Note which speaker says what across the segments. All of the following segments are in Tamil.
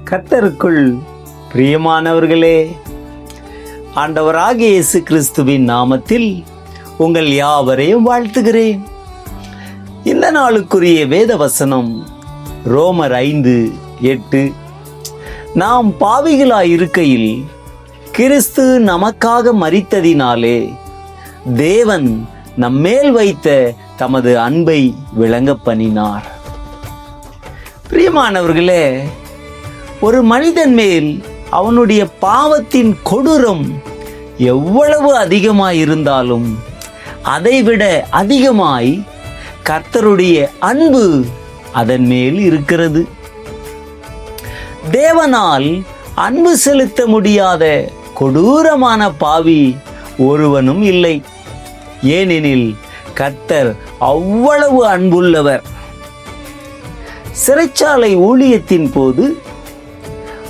Speaker 1: கர்த்தருக்குள் பிரியமானவர்களே, ஆண்டவராகிய இயேசு கிறிஸ்துவின் நாமத்தில் உங்கள் யாவரையும் வாழ்த்துகிறேன். இந்த நாளுக்குரிய வேத வசனம் ரோமர் 5:8. நாம் பாவிகளாயிருக்கையில் கிறிஸ்து நமக்காக மரித்ததினாலே தேவன் நம்மேல் வைத்த தமது அன்பை விளங்க பண்ணினார். பிரியமானவர்களே, ஒரு மனிதன் மேல் அவனுடைய பாவத்தின் கொடூரம் எவ்வளவு அதிகமாயிருந்தாலும் அதைவிட அதிகமாய் கர்த்தருடைய அன்பு அதன் மேல் இருக்கிறது. தேவனால் அன்பு செலுத்த முடியாத கொடூரமான பாவி ஒருவனும் இல்லை. ஏனெனில் கர்த்தர் அவ்வளவு அன்புள்ளவர். சிறைச்சாலை ஊழியத்தின் போது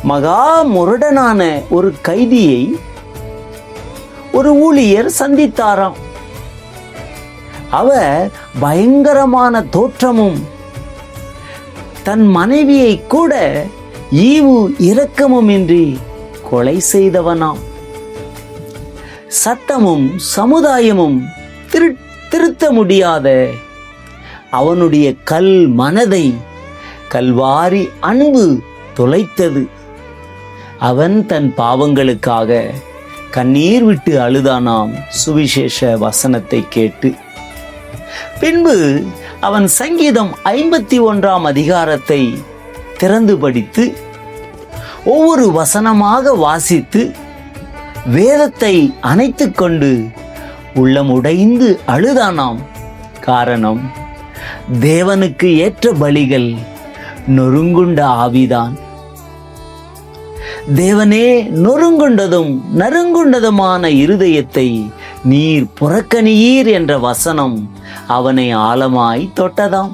Speaker 1: மகா முரடனான ஒரு கைதியை ஒரு ஊழியர் சந்தித்தாராம். அவர் பயங்கரமான தோற்றமும் தன் மனைவியை கூட ஈவு இரக்கமுமின்றி கொலை செய்தவனாம். சட்டமும் சமுதாயமும் திருத்த முடியாத அவனுடைய கல் மனதை கல்வாரி அன்பு தொலைத்தது. அவன் தன் பாவங்களுக்காக கண்ணீர் விட்டு அழுதானாம் சுவிசேஷ வசனத்தை கேட்டு. பின்பு அவன் சங்கீதம் 51 அதிகாரத்தை திறந்து படித்து ஒவ்வொரு வசனமாக வாசித்து வேதத்தை அணைத்து கொண்டு உள்ளமுடைந்து அழுதானாம். காரணம், தேவனுக்கு ஏற்ற பலிகள் நொறுங்குண்ட ஆவிதான். தேவனே, நொறுங்குண்டதும் நறுங்குண்டதுமான இருதயத்தை நீர் புறக்கணியீர் என்ற வசனம் அவனை ஆழமாய் தொட்டதாம்.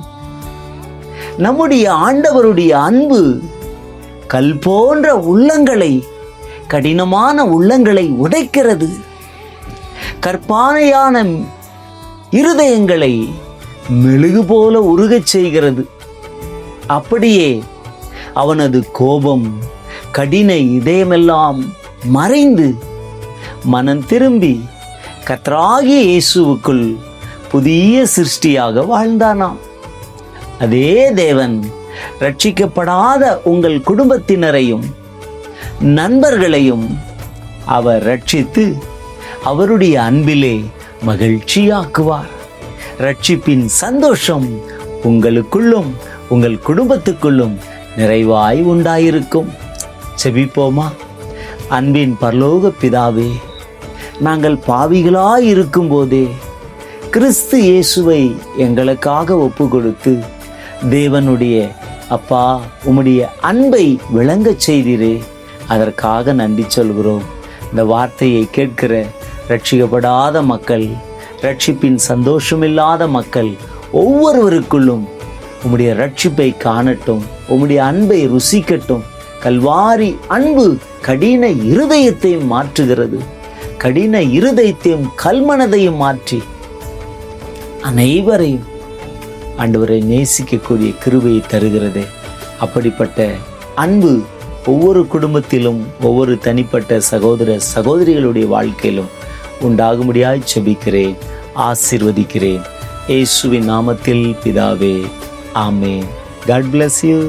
Speaker 1: நம்முடைய ஆண்டவருடைய அன்பு கல் போன்ற உள்ளங்களை, கடினமான உள்ளங்களை உடைக்கிறது. கற்பானையான இருதயங்களை மெழுகு போல உருகச் செய்கிறது. அப்படியே அவனது கோபம், கடின இதயமெல்லாம் மறைந்து மனம் திரும்பி கர்த்தராகிய இயேசுவுக்குள் புதிய சிருஷ்டியாக வாழ்ந்தானாம். அதே தேவன் ரட்சிக்கப்படாத உங்கள் குடும்பத்தினரையும் நண்பர்களையும் அவர் ரட்சித்து அவருடைய அன்பிலே மகிழ்ச்சியாக்குவார். ரட்சிப்பின் சந்தோஷம் உங்களுக்குள்ளும் உங்கள் குடும்பத்துக்குள்ளும் நிறைவாய் உண்டாயிருக்கும். செபிப்போமா? அன்பின் பரலோக பிதாவே, நாங்கள் பாவிகளாய் இருக்கும் போதே கிறிஸ்து இயேசுவை எங்களுக்காக ஒப்பு கொடுத்து தேவனுடைய அப்பா உம்முடைய அன்பை விளங்கச் செய்தீரே, அதற்காக நன்றி சொல்கிறோம். இந்த வார்த்தையை கேட்கிற ரட்சிக்கப்படாத மக்கள், ரட்சிப்பின் சந்தோஷமில்லாத மக்கள் ஒவ்வொருவருக்குள்ளும் உம்முடைய ரட்சிப்பை காணட்டும், உம்முடைய அன்பை ருசிக்கட்டும். கல்வாரி அன்பு கடின இருதயத்தையும் மாற்றுகிறது. கடின இருதயத்தையும் கல்மனதையும் மாற்றி அனைவரையும் ஆண்டவரை நேசிக்கக்கூடிய கிருபையை தருகிறது. அப்படிப்பட்ட அன்பு ஒவ்வொரு குடும்பத்திலும் ஒவ்வொரு தனிப்பட்ட சகோதர சகோதரிகளுடைய வாழ்க்கையிலும் உண்டாகும்படியாய் செபிக்கிறேன், ஆசீர்வதிக்கிறேன். இயேசுவின் நாமத்தில் பிதாவே, ஆமென். God bless you.